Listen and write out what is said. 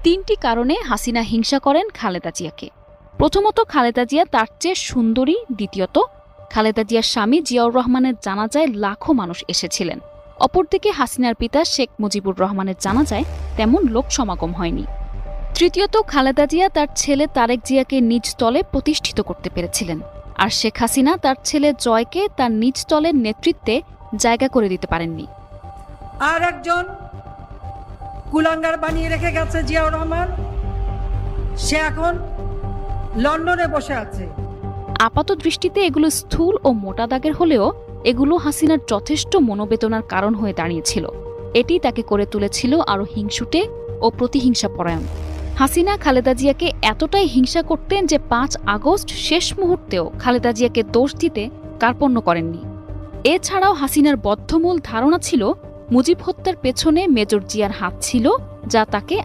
তিনটি কারণে হাসিনা হিংসা করেন খালেদা জিয়াকে। প্রথমত, খালেদা জিয়া তার চেয়ে সুন্দরী। দ্বিতীয়ত, খালেদা জিয়ার স্বামী জিয়াউর রহমানের জানাজায় লাখো মানুষ এসেছিলেন। অপরদিকে হাসিনার পিতা শেখ মুজিবুর রহমানের জানাজায় তেমন লোক সমাগম হয়নি। তৃতীয়ত, খালেদা জিয়া তার ছেলে তারেক জিয়াকে নিজ দলে প্রতিষ্ঠিত করতে পেরেছিলেন, আর শেখ হাসিনা তার ছেলে জয়কে তার নিজ দলের নেতৃত্বে জায়গা করে দিতে পারেননি। আর একজন কুলাঙ্গার বানিয়ে রেখে গেছে জিয়াউর রহমান, সে এখন লন্ডনে বসে আছে। আপাত দৃষ্টিতে এগুলো স্থূল ও মোটা দাগের হলেও এগুলো হাসিনার যথেষ্ট মনোবেদনার কারণ হয়ে দাঁড়িয়েছিল। এটি তাকে করে তুলেছিল আরও হিংসুটে ও প্রতিহিংসা পরায়ণ। হাসিনা খালেদা জিয়াকে এতটাই হিংসা করতেন যে 5 আগস্ট শেষ মুহূর্তেও খালেদা জিয়াকে দোষ দিতে কার্পণ্য করেননি। এছাড়াও হাসিনার বদ্ধমূল ধারণা ছিল মুজিব হত্যার পেছনে মেজর জিয়ার হাত ছিল, যা তাকে